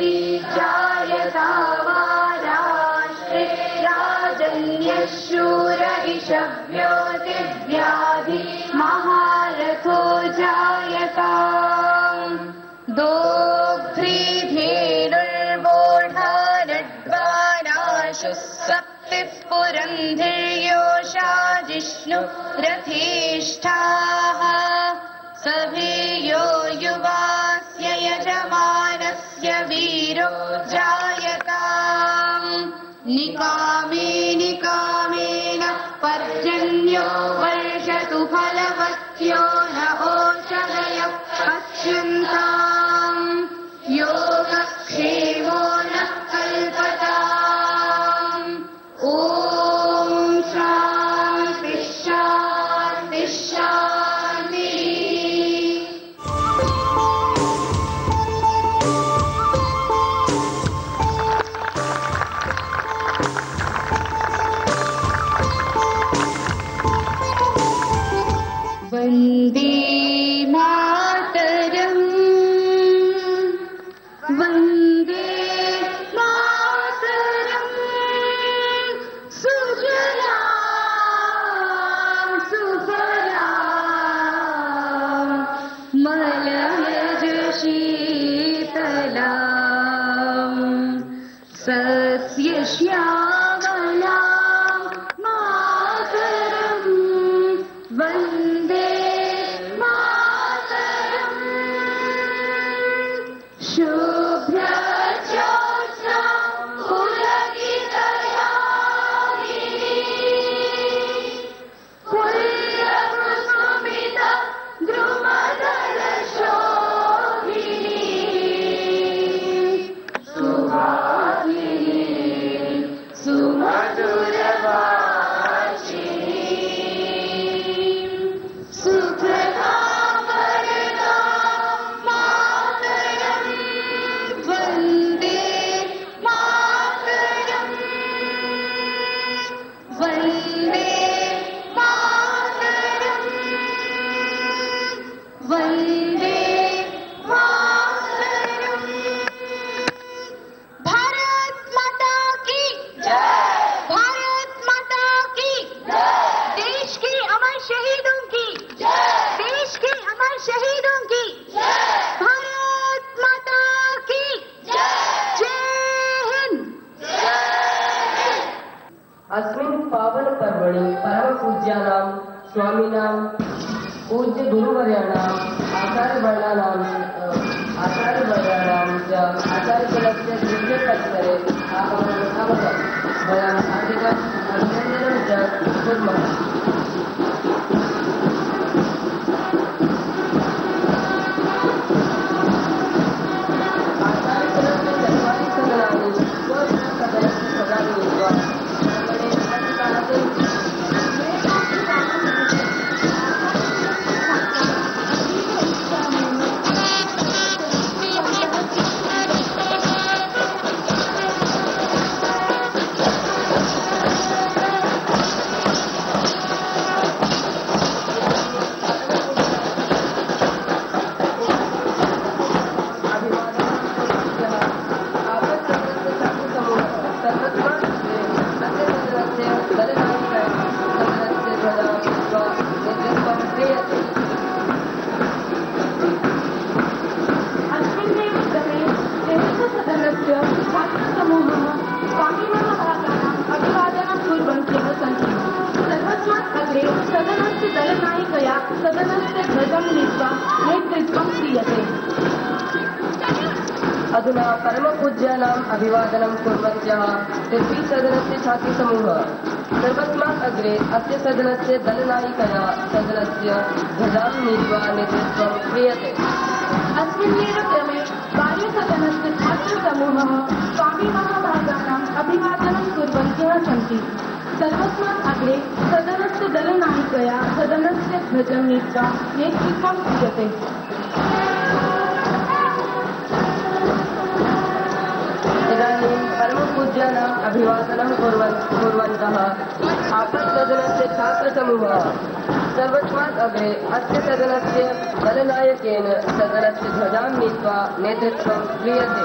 यदि जायता वा राष्ट्रे राजन्यशूररिषभ्यो दिव्याधि महारथो जायता दोग्ध्रीधेनुर्वोढारड्वाराशुः सप्तिः पुरन्धिर्योषा जिष्णु रथेष्ठाः सभेयो युवास्य यजमानस्य वीरो जायताम् निकामे निकामेन पर्जन्यो वर्षतु फलवत्यो न ओषधयः पश्यन्ताम् योगक्षेमो न कल्पताम् ॐ शान्ति शान्ति वन्दे मातरम् वन्दे मातरम् सुजलां सुफलां मलयज शीतलां सस्यश्यामलां मातरम् वन्दे मातरम् शुभ्रज्योत्स्ना पुलकितयामिनी पुल्लकुसुमित द्रुमदलशोभिनी सुहासिनी सुमधुरवाचिनी अस्मिन् पावन पर्वणि परम पूज्यानां स्वामिनां पूज्य गुरुवर्याणाम् आचार्यवर्याणां च आचार्यकुलस्य दिव्यपरिसरे वयं हार्दिकम् अभिनन्दनं च कुर्मः। आचार्यकुलस्य चत्वारि सदनानि स्वसदनस्य सदानि नीत्वा सदनस्य ध्वजं नीत्वा नेतृत्वं क्रियते। अधुना परमपूज्यानाम् अभिवादनं कुर्वन्त्यः पृथ्वीसदनस्य छात्रसमूहः सर्वस्मात् अग्रे अस्य सदनस्य दलनायिकया सदनस्य ध्वजां नीत्वा नेतृत्वं क्रियते। अस्मिन्नेव क्रमे कार्यसदनस्य छात्रसमूहः स्वामिमहाभागानाम् अभिवादनं कुर्वन्तः सन्ति। सर्वस्मात् अग्रे सदनस्य दलनायिकया सदनस्य ध्वजं नीत्वा नेतृत्वं क्रियते। इदानीं परमपूज्यानाम् अभिवादनं कुर्वन्तः आपत्सदनस्य छात्रसमूहः सर्वस्मात् अग्रे अस्य सदनस्य दलनायकेन सदनस्य ध्वजां नीत्वा नेतृत्वं क्रियते।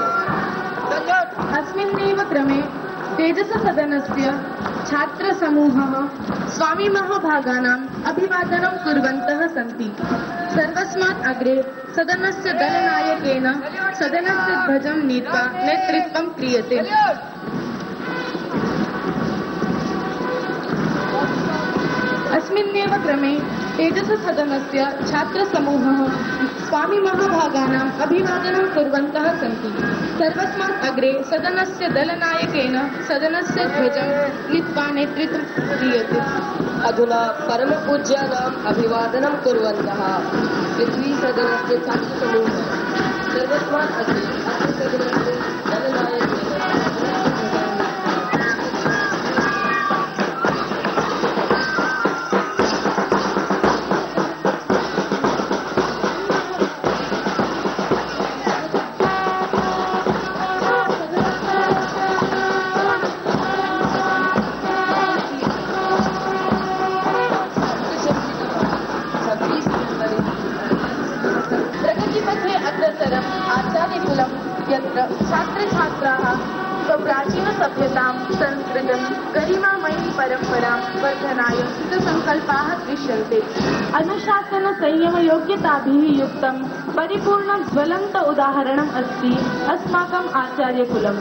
अस्मिन्नेव क्रमे तेजससदनस्य छात्रसमूहः स्वामी महाभागानाम् अभिवादनं कुर्वन्तः सन्ति। सर्वस्मात् अग्रे सदनस्य दलनायकेन सदनस्य ध्वजं नीत्वा नेतृत्वं क्रियते। अस्मिन्नेव क्रमे तेजससदनस्य छात्रसमूहः स्वामी महाभागानाम् अभिवादनं कुर्वन्तः सन्ति। सर्वस्मात् अग्रे सदनस्य दलनायकेन सदनस्य ध्वजं नीत्वा नेतृत्वं क्रियते। अधुना परमपूज्यानाम् अभिवादनं कुर्वन्तः पृथ्वीसदनस्य छात्रसमूहः सर्वस्मात् अग्रे अस्य सदनस्य दलनायकेन प्रगतिपथे अग्रसरम् आचार्यकुलं यत्र छात्रछात्राः स्वप्राचीनसभ्यतां संस्कृतं गरिमामयीं परम्परां वर्धनाय कृतसङ्कल्पाः दृश्यन्ते। अनुशासनसंयमयोग्यताभिः युक्तं परिपूर्णं ज्वलन्त उदाहरणम् अस्ति अस्माकम् आचार्यकुलम्।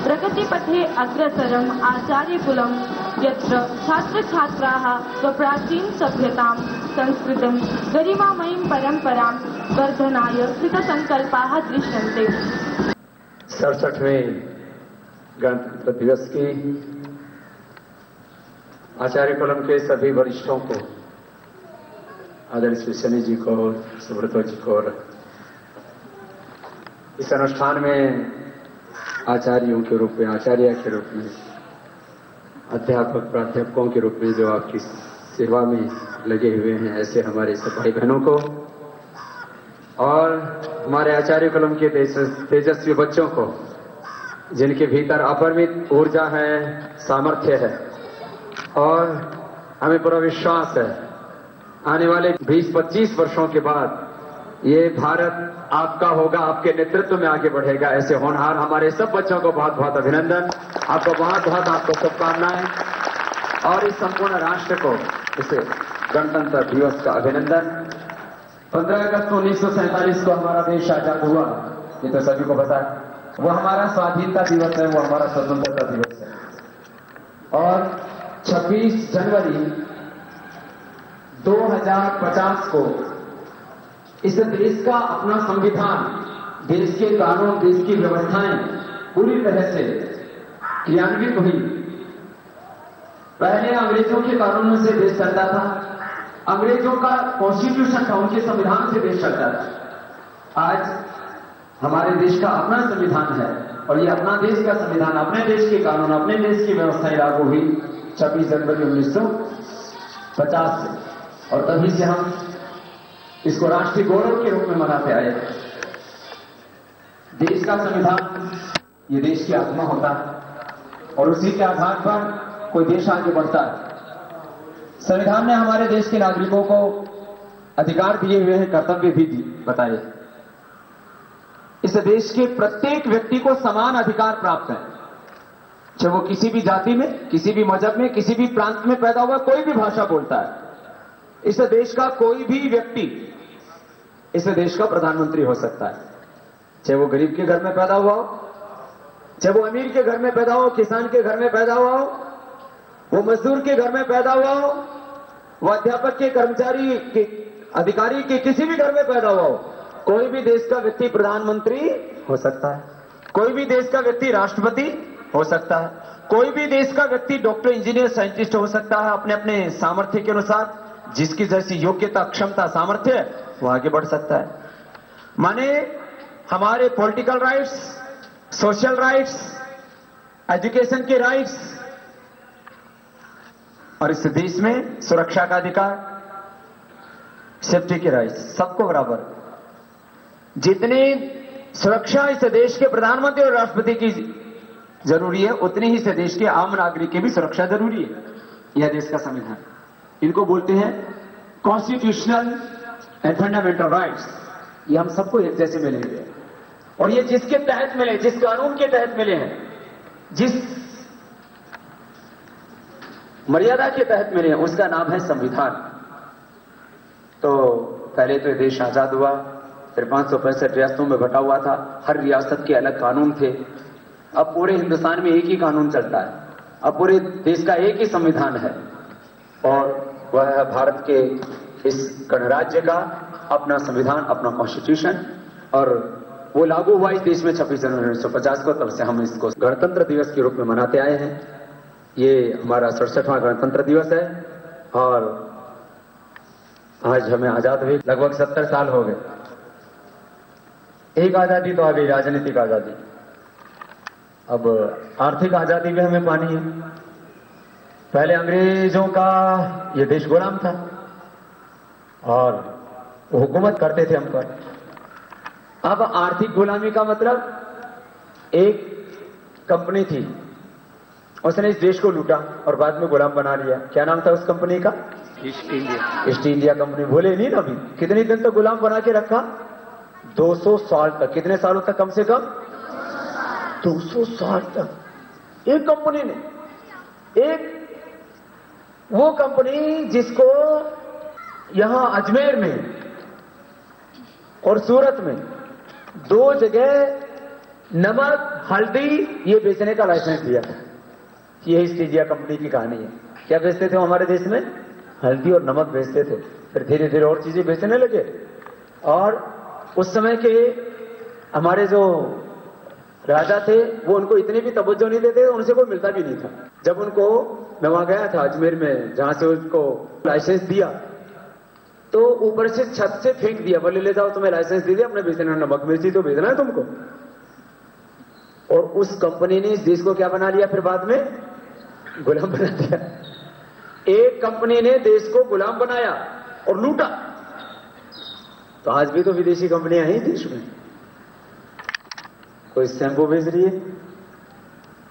प्रगतिपथे अग्रसरम् आचार्यकुलं यत्र छात्रछात्राः स्वप्राचीनसभ्यतां संस्कृतं गरिमामयीं परम्परां वर्धनाय कृतसङ्कल्पाः दृश्यन्ते। 67वें गणतंत्र दिवस की आचार्य कुलम के सभी वरिष्ठों को, आदरणीय श्री शनि जी को, सुब्रतो जी को, इस अनुष्ठान में आचार्यों के रूप में, आचार्य के रूप में, अध्यापक प्राध्यापकों के रूप में जो आपकी सेवा में लगे हुए हैं, ऐसे हमारे सब भाई बहनों को और हमारे आचार्य कुलम के तेजस्वी बच्चों को, जिनके भीतर अपरिमित ऊर्जा है, सामर्थ्य है और हमें पूरा विश्वास है आने वाले 20-25 वर्षों के बाद ये भारत आपका होगा, आपके नेतृत्व में आगे बढ़ेगा। ऐसे होनहार हमारे सब बच्चों को बहुत बहुत अभिनंदन, आपको बहुत बहुत आपको शुभकामनाएं और इस संपूर्ण राष्ट्र को इसे गणतंत्र दिवस का अभिनंदन। 15 अगस्त 1947 को हमारा देश आजाद हुआ, ये तो सभी को पता है। वो हमारा स्वाधीनता दिवस है, वो हमारा स्वतंत्रता दिवस है। और 26 जनवरी 2050 को इस देश का अपना संविधान, देश के कानून, देश की व्यवस्थाएं पूरी तरह से क्रियान्वित हुई। पहले अंग्रेजों के कानूनों से देश चलता था, अंग्रेजों का कॉन्स्टिट्यूशन था, उनके संविधान से देश चलता था। आज हमारे देश का अपना संविधान है और ये अपना देश का संविधान, अपने देश के कानून, अपने देश की व्यवस्थाएं लागू हुई 26 जनवरी 1950 से और तभी से हम इसको राष्ट्रीय गौरव के रूप में मनाते आए। देश का संविधान ये देश की आत्मा होता है और उसी के आधार पर कोई देश आगे बढ़ता है। संविधान ने हमारे देश के नागरिकों को अधिकार दिए हुए हैं, कर्तव्य भी बताए। इस देश के प्रत्येक व्यक्ति को समान अधिकार प्राप्त है, चाहे वो किसी भी जाति में, किसी भी मजहब में, किसी भी प्रांत में पैदा हुआ, कोई भी भाषा बोलता है। इस देश का कोई भी व्यक्ति इस देश का प्रधानमंत्री हो सकता है, चाहे वो गरीब के घर में पैदा हुआ हो, चाहे वो अमीर के घर में पैदा हो, किसान के घर में पैदा हुआ हो, वो मजदूर के घर में पैदा हुआ हो, वो अध्यापक के, कर्मचारी के, अधिकारी के किसी भी घर में पैदा हुआ हो, कोई भी देश का व्यक्ति प्रधानमंत्री हो सकता है, कोई भी देश का व्यक्ति राष्ट्रपति हो सकता है, कोई भी देश का व्यक्ति डॉक्टर, इंजीनियर, साइंटिस्ट हो सकता है। अपने अपने सामर्थ्य के अनुसार जिसकी जैसी योग्यता, क्षमता, सामर्थ्य है वो आगे बढ़ सकता है। माने हमारे political rights, social rights, education के राइट्स और इस देश में सुरक्षा का अधिकार, सेफ्टी के राइट्स, सबको बराबर। जितनी सुरक्षा इस देश के प्रधानमंत्री और राष्ट्रपति की जरूरी है, उतनी ही इस देश के आम नागरिक की भी सुरक्षा जरूरी है। यह देश का संविधान, इनको बोलते हैं कॉन्स्टिट्यूशनल एंड फंडामेंटल राइट्स। ये हम सबको एक जैसे मिले हुए हैं और ये जिसके तहत मिले, जिस कानून के तहत मिले हैं, जिस मर्यादा के तहत मिले हैं, उसका नाम है संविधान। तो पहले तो ये देश आजाद हुआ, फिर 565 रियासतों में बटा हुआ था, हर रियासत के अलग कानून थे। अब पूरे हिंदुस्तान में एक ही कानून चलता है, अब पूरे देश का एक ही संविधान है, और वह है भारत के इस गणराज्य का अपना संविधान, अपना कॉन्स्टिट्यूशन। और वो लागू हुआ इस देश में 26 जनवरी 1950 को, तब से हम इसको गणतंत्र दिवस के रूप में मनाते आए हैं। ये हमारा 67वां गणतंत्र दिवस है, और आज हमें आजाद हुए लगभग 70 साल हो गए। एक आजादी तो आ गई, राजनीतिक आजादी। अब आर्थिक आजादी भी हमें पानी है। पहले अंग्रेजों का ये देश गुलाम था और वो हुकूमत करते थे हम पर। अब आर्थिक गुलामी का मतलब एक कंपनी थी, उसने इस देश को लूटा और बाद में गुलाम बना लिया। क्या नाम था उस कंपनी का? East India. East India company. भूले नहीं ना अभी? कितने दिन तक गुलाम बना के रखा? 200 साल तक। कितने सालों तक? कम से कम 200 साल तक एक कंपनी ने, एक वो कंपनी जिसको यहां अजमेर में और सूरत में 2 जगह नमक, हल्दी ये बेचने का लाइसेंस दिया था। ये ईस्ट इंडिया कंपनी की कहानी है। क्या बेचते थे हमारे देश में? हल्दी और नमक बेचते थे। फिर धीरे धीरे और चीजें बेचने लगे, और उस समय के हमारे जो राजा थे वो उनको इतनी भी तवज्जो नहीं देते, उनसे कोई मिलता भी नहीं था। जब उनको, मैं वहां गया था अजमेर में, जहां से उनको लाइसेंस दिया, तो ऊपर से छत से फेंक दिया, बोले ले जाओ तुम्हें लाइसेंस दे दिया, अपने बेचना, नमक मिर्ची तो बेचना है तुमको। और उस कंपनी ने इस देश को क्या बना लिया? फिर बाद में गुलाम बना दिया। एक कंपनी ने देश को गुलाम बनाया और लूटा। तो आज भी तो विदेशी कंपनियां हैं देश में। कोई शैम्पू बेच रही है,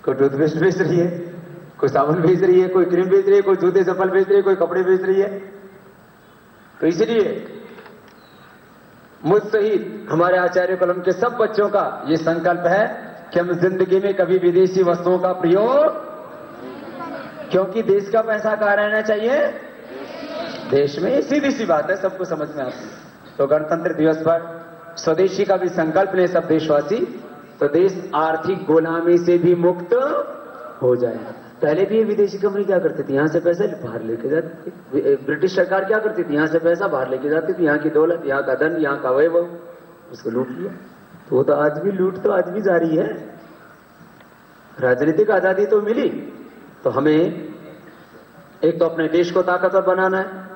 कोई टूथपेस्ट बेच रही है, कोई साबुन बेच रही है, कोई क्रीम बेच रही है, कोई जूते चप्पल बेच रही है, कोई कपड़े बेच रही है। तो इसलिए मुझ सहित हमारे आचार्य कलम के सब बच्चों का ये संकल्प है कि हम जिंदगी में कभी विदेशी वस्तुओं का प्रयोग, क्योंकि देश का पैसा कहाँ रहना चाहिए? देश में। सीधी सी बात है, सबको समझ में आती है। तो गणतंत्र दिवस पर स्वदेशी का भी संकल्प ले सब देशवासी, तो देश आर्थिक गुलामी से भी मुक्त हो जाएगा। पहले भी ये विदेशी कंपनी क्या करती थी? यहां से पैसा बाहर लेके जाती थी। ब्रिटिश सरकार क्या करती थी? यहां से पैसा बाहर लेके जाती थी, यहां की दौलत, यहां का धन, यहां का वैभव, उसको लूट लिया। तो वो तो आज भी लूट तो आज भी जारी है। राजनीतिक आजादी तो मिली, तो हमें एक तो अपने देश को ताकतवर बनाना है।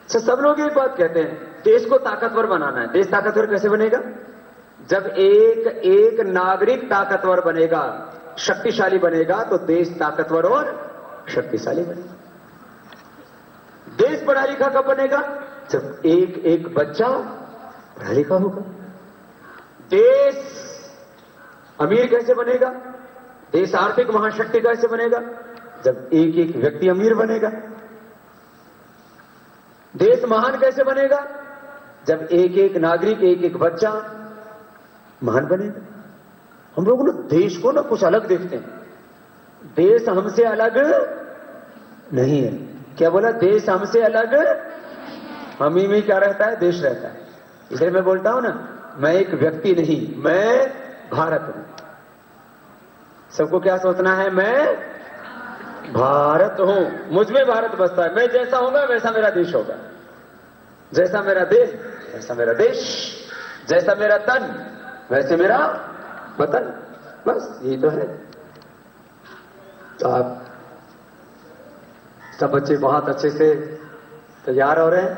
सब लोग एक बात कहते हैं, देश को ताकतवर बनाना है। देश ताकतवर कैसे बनेगा? जब एक नागरिक ताकतवर बनेगा, शक्तिशाली बनेगा, तो देश ताकतवर और शक्तिशाली बनेगा। देश पढ़ा लिखा कब बनेगा? जब एक बच्चा पढ़ा लिखा होगा। देश अमीर कैसे बनेगा? देश आर्थिक महाशक्ति कैसे बनेगा? जब एक व्यक्ति अमीर बनेगा। देश महान कैसे बनेगा? जब एक नागरिक, एक बच्चा महान बनेगा। हम लोग ना देश को ना कुछ अलग देखते हैं। देश हमसे अलग नहीं है। क्या बोला? देश हमसे अलग, हम ही में क्या रहता है? देश रहता है। इसलिए मैं बोलता हूं ना, मैं एक व्यक्ति नहीं, मैं भारत हूं। सबको क्या सोचना है? मैं भारत हूं, मुझ में भारत बसता है। मैं जैसा होगा वैसा मेरा देश होगा, जैसा मेरा देश वैसा मेरा देश, जैसा मेरा तन वैसे मेरा वतन। बस यही तो है। तो आप सब बच्चे बहुत अच्छे से तैयार हो रहे हैं।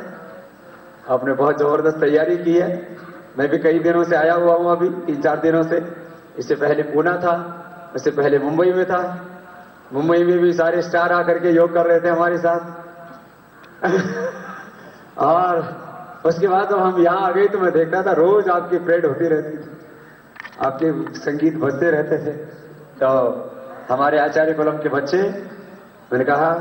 आपने बहुत जबरदस्त तैयारी की है। मैं भी कई दिनों से आया हुआ हूं, अभी 3-4 दिनों से। इससे पहले पूना था, इससे पहले मुंबई में था। मुंबई में भी सारे स्टार आकर के योग कर रहे थे हमारे साथ। और उसके बाद जब हम यहाँ आ गए तो मैं देखता था रोज आपकी परेड होती रहती थी, आपके संगीत बजते रहते थे। तो हमारे आचार्य कॉलम के बच्चे, मैंने कहा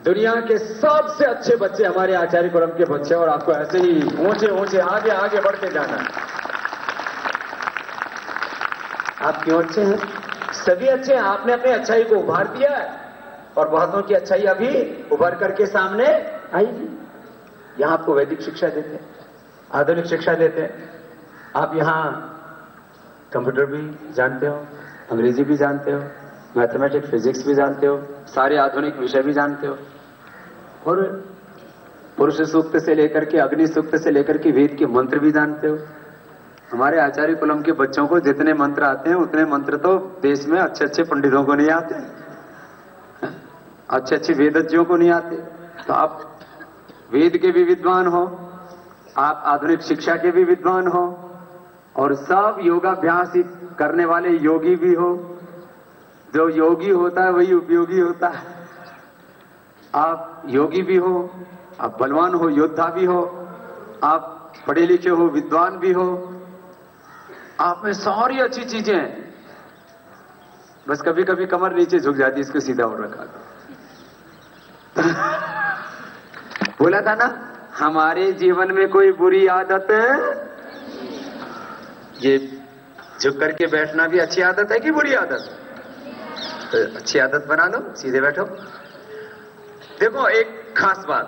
दुनिया के सबसे अच्छे बच्चे हमारे आचार्य कॉलम के बच्चे, और आपको ऐसे ही ऊंचे ऊंचे आगे आगे बढ़ते जाना है। आप क्यों अच्छे हैं? सभी अच्छे हैं। आपने अपनी अच्छाई को उभार दिया है और बहुतों की अच्छाई अभी उभर करके सामने आएगी। यहां आपको वैदिक शिक्षा देते हैं, आधुनिक शिक्षा देते हैं। आप यहां कंप्यूटर भी जानते हो, अंग्रेजी भी जानते हो, मैथमेटिक्स फिजिक्स भी जानते हो, सारे आधुनिक विषय भी जानते हो, और पुरुष सूक्त से लेकर के अग्नि सूक्त से लेकर के वेद के मंत्र भी जानते हो। हमारे आचार्य कुलम के बच्चों को जितने मंत्र आते हैं उतने मंत्र तो देश में अच्छे अच्छे पंडितों को नहीं आते, अच्छे अच्छे वेदज्ञों को नहीं आते। तो आप वेद के भी विद्वान हो, आप आधुनिक शिक्षा के भी विद्वान हो, और सब योगाभ्यास करने वाले योगी भी हो। जो योगी होता है वही उपयोगी होता है। आप योगी भी हो, आप बलवान हो, योद्धा भी हो, आप पढ़े लिखे हो, विद्वान भी हो, आप में सारी अच्छी चीजें हैं। बस कभी कभी कमर नीचे झुक जाती, इसको सीधा और रखा बोला था ना, हमारे जीवन में कोई बुरी आदत है? ये झुक करके बैठना भी अच्छी आदत है कि बुरी आदत? तो अच्छी आदत बना लो, सीधे बैठो। देखो एक खास बात,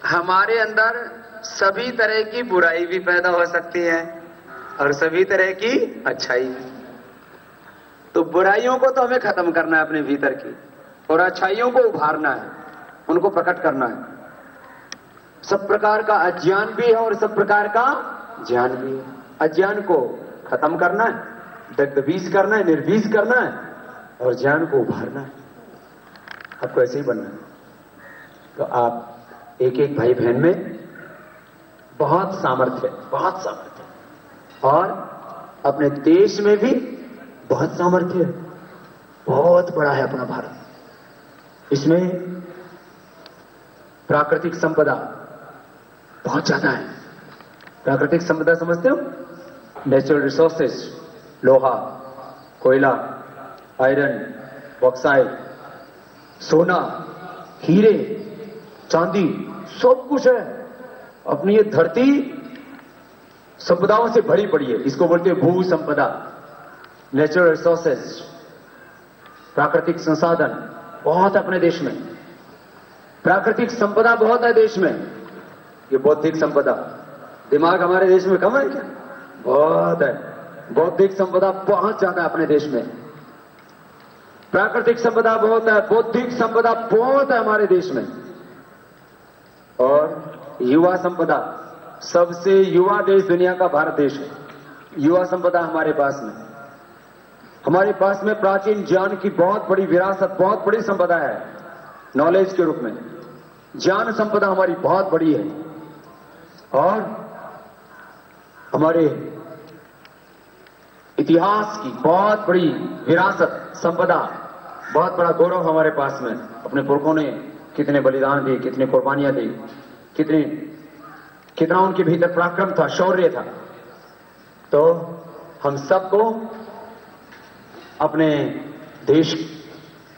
हमारे अंदर सभी तरह की बुराई भी पैदा हो सकती है और सभी तरह की अच्छाई भी। तो बुराइयों को तो हमें खत्म करना है अपने भीतर की, और अच्छाइयों को उभारना है, उनको प्रकट करना है। सब प्रकार का अज्ञान भी है और सब प्रकार का ज्ञान भी है। अज्ञान को खत्म करना है, दग्धबीज करना है, निर्बीज करना है, और ज्ञान को उभारना है। आपको ऐसे ही बनना है। तो आप एक एक भाई बहन में बहुत सामर्थ्य है, बहुत सामर्थ्य है, और अपने देश में भी बहुत सामर्थ्य है। बहुत बड़ा है अपना भारत। इसमें प्राकृतिक संपदा बहुत ज्यादा है। प्राकृतिक संपदा समझते हो? नेचुरल रिसोर्सेज, लोहा, कोयला, आयरन, बॉक्साइट, सोना, हीरे, चांदी, सब कुछ है। अपनी ये धरती संपदाओं से भरी पड़ी है। इसको बोलते हैं भू संपदा, नेचुरल रिसोर्सेज, प्राकृतिक संसाधन बहुत अपने देश में। प्राकृतिक संपदा बहुत है देश में। ये बौद्धिक संपदा, दिमाग हमारे देश में कम है क्या? बहुत है। बौद्धिक संपदा बहुत ज्यादा अपने देश में। प्राकृतिक संपदा बहुत है, बौद्धिक संपदा बहुत है हमारे देश में। और युवा संपदा, सबसे युवा देश दुनिया का भारत देश है। युवा संपदा हमारे पास में, हमारे पास में प्राचीन ज्ञान की बहुत बड़ी विरासत, बहुत बड़ी संपदा है। नॉलेज के रूप में ज्ञान संपदा हमारी बहुत बड़ी है, और हमारे इतिहास की बहुत बड़ी विरासत, संपदा, बहुत बड़ा गौरव हमारे पास में। अपने पुरखों ने कितने बलिदान दिए, कितनी कुर्बानियां दी, कितना उनके भीतर पराक्रम था, शौर्य था। तो हम सबको अपने देश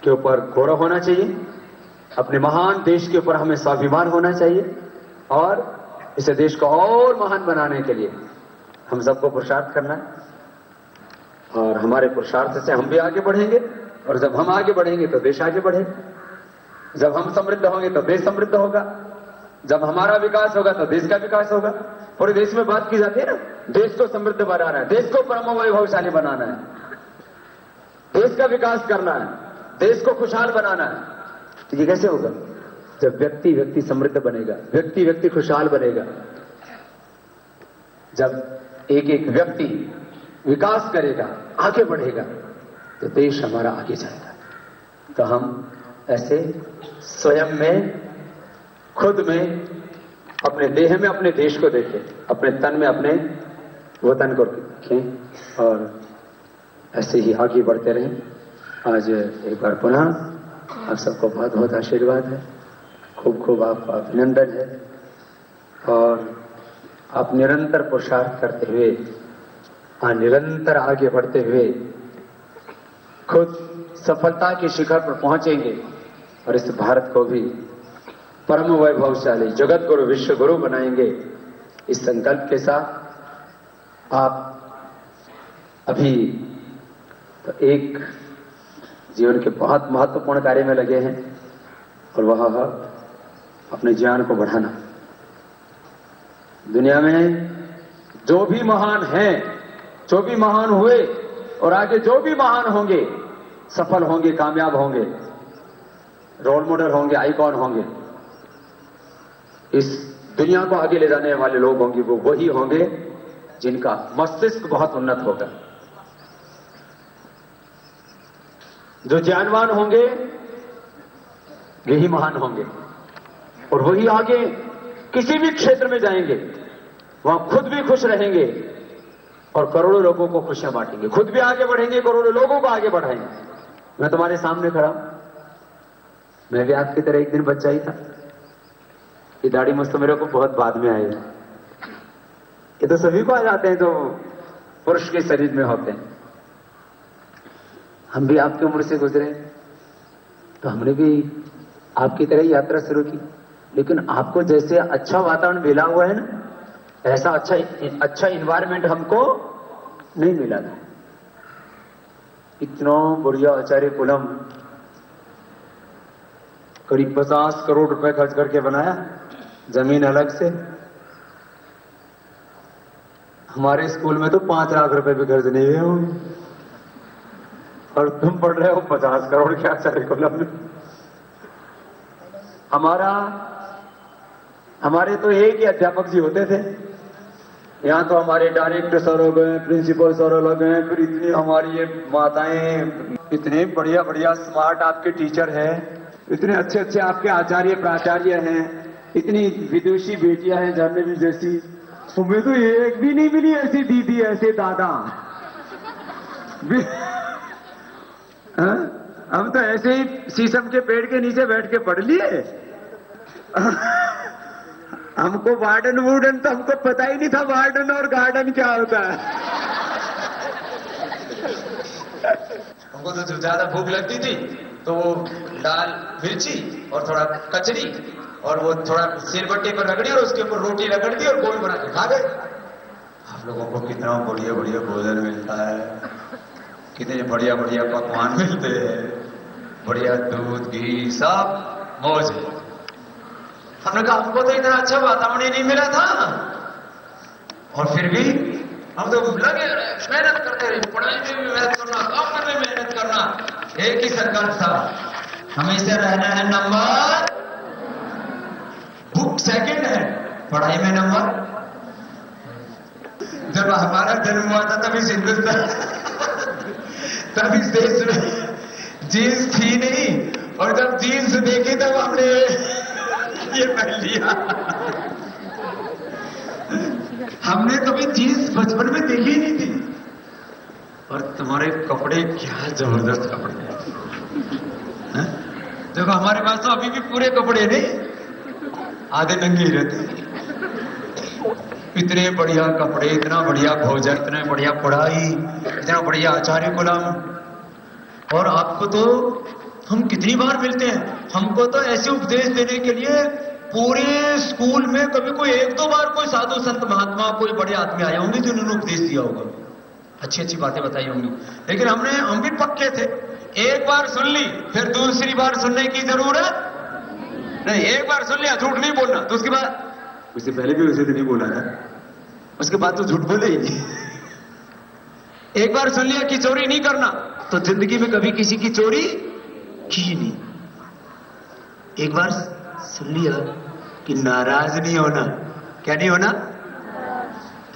के ऊपर गौरव होना चाहिए, अपने महान देश के ऊपर हमें स्वाभिमान होना चाहिए, और इसे देश को और महान बनाने के लिए हम सबको पुरुषार्थ करना है। और हमारे पुरुषार्थ से हम भी आगे बढ़ेंगे, और जब हम आगे बढ़ेंगे तो देश आगे बढ़ेगा। जब हम समृद्ध होंगे तो देश समृद्ध होगा। जब हमारा विकास होगा तो देश का विकास होगा। पूरे देश में बात की जाती है ना, देश को समृद्ध बनाना है, देश को परम वैभवशाली बनाना है, देश का विकास करना है, देश को खुशहाल बनाना है। तो ये कैसे होगा? जब व्यक्ति व्यक्ति समृद्ध बनेगा, व्यक्ति व्यक्ति खुशहाल बनेगा। जब एक एक व्यक्ति विकास करेगा, आगे बढ़ेगा, तो देश हमारा आगे जाएगा। तो हम ऐसे स्वयं में, खुद में, अपने देह में अपने देश को देखें, अपने तन में अपने वतन को देखें, और ऐसे ही आगे बढ़ते रहें। आज एक बार पुनः आप सबको बहुत बहुत आशीर्वाद है, खूब खूब आपका अभिनंदन है, और आप निरंतर पुरुषार्थ करते हुए, निरंतर आगे बढ़ते हुए खुद सफलता के शिखर पर पहुंचेंगे, और इस भारत को भी परम वैभवशाली जगत गुरु, विश्व गुरु बनाएंगे। इस संकल्प के साथ आप अभी तो एक जीवन के बहुत महत्वपूर्ण कार्य में लगे हैं और वह है अपने ज्ञान को बढ़ाना। दुनिया में जो भी महान हैं, जो भी महान हुए और आगे जो भी महान होंगे, सफल होंगे, कामयाब होंगे, रोल मॉडल होंगे, आइकॉन होंगे, इस दुनिया को आगे ले जाने वाले लोग होंगे, वो वही होंगे जिनका मस्तिष्क बहुत उन्नत होगा। जो ज्ञानवान होंगे यही महान होंगे और वही आगे किसी भी क्षेत्र में जाएंगे, वहां खुद भी खुश रहेंगे और करोड़ों लोगों को खुशियां बांटेंगे, खुद भी आगे बढ़ेंगे, करोड़ों लोगों को आगे बढ़ाएंगे। मैं तुम्हारे सामने खड़ा हूं, मैं भी आपकी तरह एक दिन बच्चा ही था। ये दाढ़ी मुझ तो मेरे को बहुत बाद में आई है, ये तो सभी को आ जाते हैं जो पुरुष के शरीर में होते हैं। हम भी आपकी उम्र से गुजरे तो हमने भी आपकी तरह ही यात्रा शुरू की, लेकिन आपको जैसे अच्छा वातावरण मिला हुआ है ना, ऐसा अच्छा इन्वायरमेंट हमको नहीं मिला था। इतना बढ़िया आचार्य कुलम करीब 50 करोड़ रुपए खर्च करके बनाया, जमीन अलग से। हमारे स्कूल में तो 5 लाख रुपए भी खर्च नहीं हुए होंगे और तुम पढ़ रहे हो 50 करोड़ के आचार्य कुलम में। हमारे तो एक ही अध्यापक जी होते थे, यहां तो हमारे डायरेक्टर सर हो गए, प्रिंसिपल सर हो गए, फिर इतनी हमारी ये माताएं, इतने बढ़िया बढ़िया स्मार्ट आपके टीचर हैं, इतने अच्छे अच्छे आपके आचार्य प्राचार्य हैं, इतनी विदुषी बेटियां हैं जानवी जैसी। तुम्हें तो एक भी नहीं मिली ऐसी दीदी, ऐसे दादा। हाँ? हम तो ऐसे ही शीशम के पेड़ के नीचे बैठ के पढ़ लिए। हमको वार्डन वुडन तो हमको पता ही नहीं था, वार्डन और गार्डन क्या होता है। हमको तो ज्यादा भूख लगती थी तो वो लाल मिर्ची और थोड़ा कचरी और वो थोड़ा सिलबट्टे पर रगड़ी और उसके ऊपर रोटी रगड़ दी और गोल बना के खा गए। आप लोगों को कितना बढ़िया बढ़िया भोजन मिलता है, कितने बढ़िया बढ़िया पकवान मिलते हैं, बढ़िया दूध घी सब मौज है। हमने कहा हमको तो इतना अच्छा वातावरण ही नहीं मिला था और फिर भी हम तो लगे रहे, मेहनत करते रहे, पढ़ाई में भी मेहनत करना, काम करने में मेहनत करना, एक ही संकल्प था, हमेशा रहना है नंबर, बुक सेकंड है, पढ़ाई में नंबर। जब हमारा जन्म हुआ था तभी हिंदुस्तान, तब इस देश में जीन्स थी नहीं और जब जीन्स देखी तब हमने ये पहन लिया। हमने कभी जीन्स बचपन में देखी ही नहीं थी और तुम्हारे कपड़े क्या जबरदस्त कपड़े हैं। देखो हमारे पास तो अभी भी पूरे कपड़े नहीं, आधे नंगे ही रहते। इतने बढ़िया कपड़े, इतना बढ़िया भोजन, इतने बढ़िया पढ़ाई, इतना बढ़िया आचार्य कुलम। और आपको तो हम कितनी बार मिलते हैं, हमको तो ऐसे उपदेश देने के लिए पूरे स्कूल में कभी कोई 1-2 बार कोई साधु संत महात्मा कोई बड़े आदमी आए होंगे जिन्होंने उपदेश दिया होगा, अच्छी अच्छी बातें बताई होंगी। लेकिन हम भी पक्के थे, एक बार सुन ली फिर दूसरी बार सुनने की जरूरत नहीं। एक बार सुन लिया, झूठ नहीं बोलना, तो उसके बाद, उससे पहले भी उसे तो नहीं बोला था, उसके बाद तो झूठ बोले ही नहीं। एक बार सुन लिया कि चोरी नहीं करना, तो जिंदगी में कभी किसी की चोरी की नहीं। एक बार सुन लिया कि नाराज नहीं होना, क्या नहीं होना,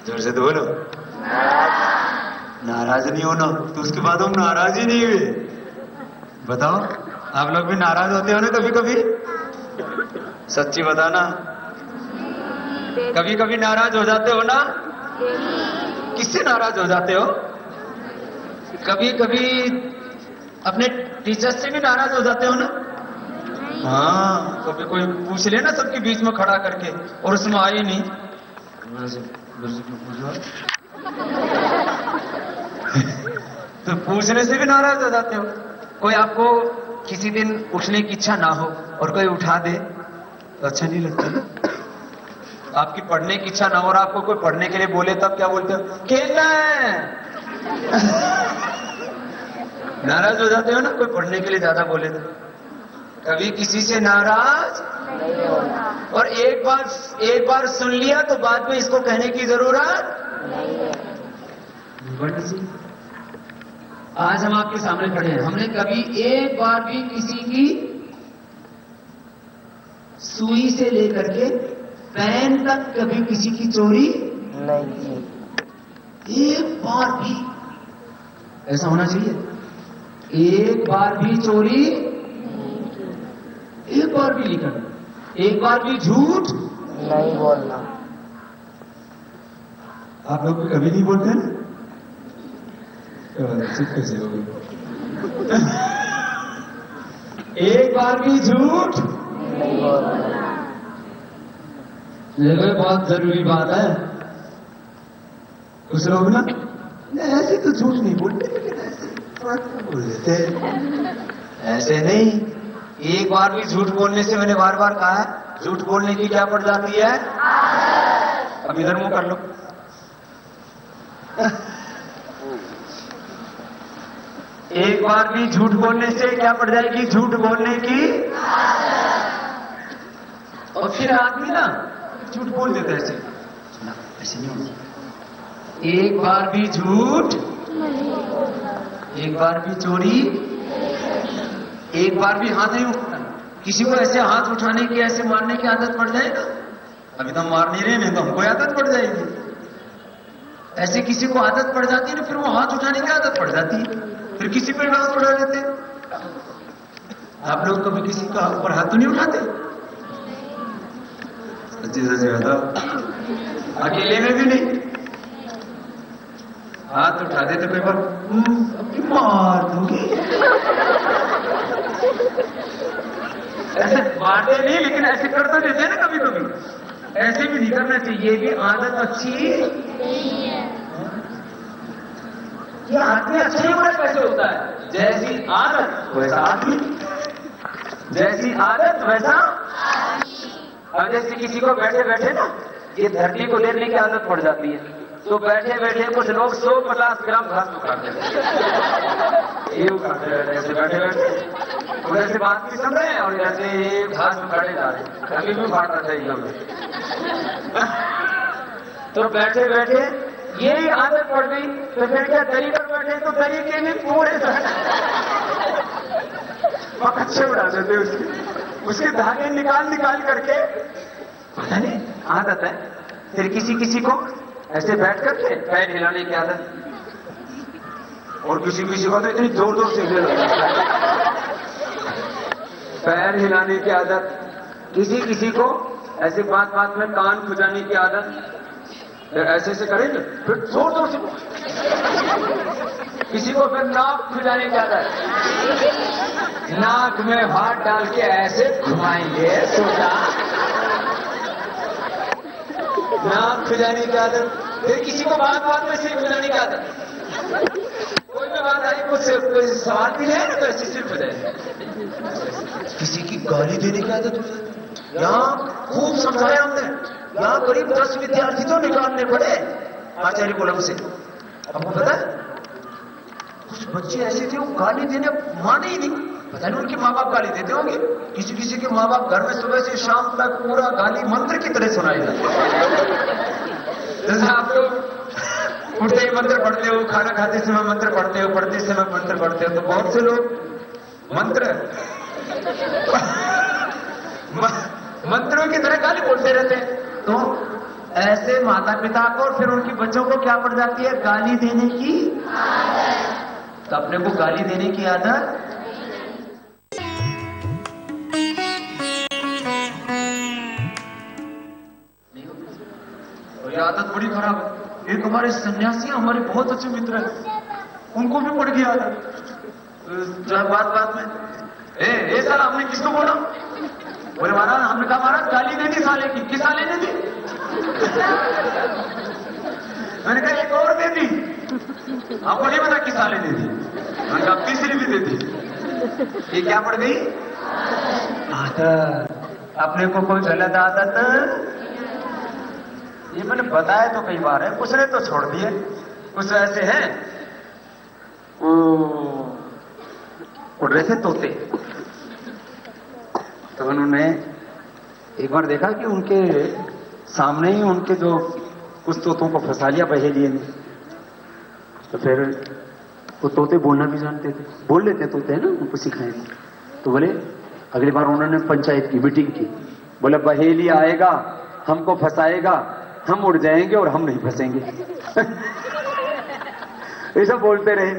जोर से तो बोलो, नाराज नहीं होना, तो उसके बाद हम नाराज ही नहीं हुए। बताओ आप लोग भी नाराज होते हो ना कभी कभी, सच्ची बताना, कभी कभी नाराज हो जाते हो ना? किससे नाराज हो जाते हो? कभी कभी अपने टीचर से भी नाराज हो जाते हो ना? हाँ, कभी कोई पूछ लेना सबके बीच में खड़ा करके और उसमें आई नहीं, तो पूछने से भी नाराज हो जाते हो। कोई आपको किसी दिन उठने की इच्छा ना हो और कोई उठा दे तो अच्छा नहीं लगता। आपकी पढ़ने की इच्छा ना हो और आपको कोई पढ़ने के लिए बोले तब क्या बोलते हो? खेलना है, नाराज हो जाते हो ना, कोई पढ़ने के लिए ज्यादा बोले तो? कभी किसी से नाराज और एक बार सुन लिया तो बाद में इसको कहने की जरूरत नहीं। आज हम आपके सामने खड़े हैं, हमने कभी एक बार भी किसी की सुई से लेकर के पेन तक कभी किसी की चोरी नहीं की। एक बार भी ऐसा होना चाहिए। एक बार भी चोरी, एक बार भी लिखना, एक बार भी झूठ नहीं बोलना। आप लोग भी कभी नहीं बोलते ना? चुप कैसे हो गए? एक बार भी झूठ नहीं बोलना। ये बहुत जरूरी बात है। कुछ लोग ना ऐसे तो झूठ नहीं बोलते, लेकिन ऐसे बोल देते। ऐसे नहीं, एक बार भी झूठ बोलने से मैंने बार बार कहा है, झूठ बोलने की क्या पड़ जाती है? अब इधर मुंह कर लो। एक बार भी झूठ बोलने से क्या पड़ जाएगी? झूठ बोलने की। और फिर आदमी ना झूठ बोल देता है ऐसे। ना, ऐसे नहीं होता। एक बार भी झूठ, एक बार भी चोरी, एक बार भी हाथ नहीं उठाना। किसी को ऐसे हाथ उठाने की, ऐसे मारने की आदत पड़ जाए ना, अभी तो हम मार नहीं रहे, नहीं तो हमको आदत पड़ जाएगी। ऐसे किसी को आदत पड़ जाती है ना, फिर वो हाथ उठाने की आदत पड़ जाती है, फिर किसी पर हाथ उठा लेते। आप लोग कभी किसी का ऊपर हाथ तो नहीं उठाते? सच्ची सच्ची बताओ, अकेले में भी नहीं। हाथ उठा देते कई बार, मार दूंगी। ऐसे मारते नहीं, लेकिन ऐसे कर तो देते हैं ना कभी कभी। ऐसे भी नहीं करना चाहिए, ये भी आदत अच्छी नहीं है। ये आदमी अच्छा ही होना कैसे होता है? जैसी आदत वैसा आदमी, जैसी आदत वैसा। अब जैसे किसी को बैठे बैठे ना ये धरती को लेने की आदत पड़ जाती है, तो बैठे बैठे कुछ लोग 150 ग्राम घास उठाते हैं। ये उठाते रहते हैं ऐसे बैठे बैठे, और ऐसे बात भी सुन रहे हैं और ऐसे घास उठाने जा रहे हैं। कभी भी उठाना चाहिए हमें। तो बैठे बैठे ये आदत पड़ गई, तो फिर क्या दरी पर बैठे तो दरी के भी पूरे अच्छे उड़ा देते उसके धागे निकाल निकाल करके। पता नहीं आदत है। फिर किसी किसी को ऐसे बैठ करके पैर हिलाने की आदत, और किसी किसी को तो इतनी जोर जोर से पैर हिलाने की आदत, किसी किसी को ऐसे बात बात में कान खुजाने की आदत, ऐसे ऐसे करेंगे फिर जोर जोर से। किसी को फिर नाक खुजाने की आदत, नाक में हाथ डाल के ऐसे घुमाएंगे, सोचा नाक खुजाने की आदत। फिर किसी को बात बात में सिर खुजाने की आदत, कोई भी बात आई कुछ सवाल भी है ना तो ऐसे सिर खुजाए। किसी की गाली देने की आदत। यहाँ खूब समझाया हमने, यहाँ करीब 10 विद्यार्थी तो निकालने पड़े आचार्य कुलम से। आपको पता है कुछ बच्चे ऐसे थे वो गाली देने माने ही नहीं, पता नहीं उनके माँ बाप गाली देते होंगे। किसी किसी के माँ बाप घर में सुबह से शाम तक पूरा गाली मंत्र की तरह सुनाई जाए। जैसे आप लोग उठते ही मंत्र पढ़ते हो, खाना खाते समय मंत्र पढ़ते हो, पढ़ते समय मंत्र पढ़ते हो, तो बहुत से लोग मंत्रों की तरह गाली बोलते रहते हैं। तो ऐसे माता पिता को और फिर उनके बच्चों को क्या पड़ जाती है? गाली देने की आदत। तो अपने को गाली देने की आदत ये आदत बड़ी खराब है। एक हमारे सन्यासी हमारे बहुत अच्छे मित्र हैं, उनको भी पड़ गई आदत। बात बात में ए साला हमने किसको बोला? बोले महाराज हमने कहा महाराज गाली दे दी साले की। किस साले ने दी? मैंने कहा एक और दे दी। आपको नहीं पता किस साले ने दी? मैंने कहा तीसरी भी दे दी। ये क्या पड़ गई? आदत। अपने को कोई गलत आदत, ये मैंने बताया तो कई बार है, कुछ ने तो छोड़ दिए। कुछ ऐसे हैं उड़ रहे थे तोते। तो उन्होंने एक बार देखा कि उनके सामने ही उनके जो कुछ तोतों को फंसा लिया पहेलिए ने। तो फिर वो तोते बोलना भी जानते थे, बोल लेते तोते है ना, उनको सिखाए थे। तो बोले अगली बार उन्होंने पंचायत की मीटिंग की, बोले पहेली आएगा, हमको फंसाएगा, हम उड़ जाएंगे और हम नहीं फंसेंगे। ऐसा बोलते रहे।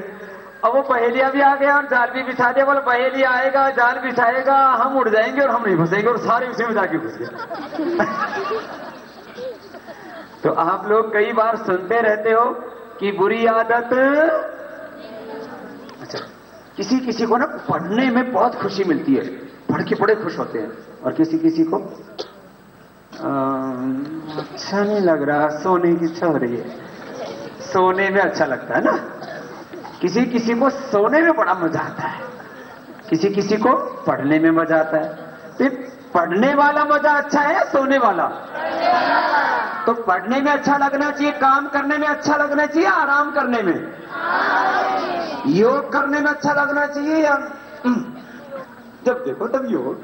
अब वो पहेलियां भी आ गया और जाल भी बिछा दिया, बोले पहेली आएगा, जाल बिछाएगा, हम उड़ जाएंगे और हम नहीं फंसेंगे, और सारे उसी में जाके घुस गए। तो आप लोग कई बार सुनते रहते हो कि बुरी आदत, अच्छा किसी किसी को ना पढ़ने में बहुत खुशी मिलती है, पढ़ के बड़े खुश होते हैं, और किसी किसी को अच्छा नहीं लग रहा, सोने की इच्छा हो रही है, सोने में अच्छा लगता है ना। किसी किसी को सोने में बड़ा मजा आता है, किसी किसी को पढ़ने में मजा आता है। तो पढ़ने वाला मजा अच्छा है या सोने वाला? तो पढ़ने में अच्छा लगना चाहिए, काम करने में अच्छा लगना चाहिए, आराम करने में, योग करने में अच्छा लगना चाहिए, या जब देखो तब योग।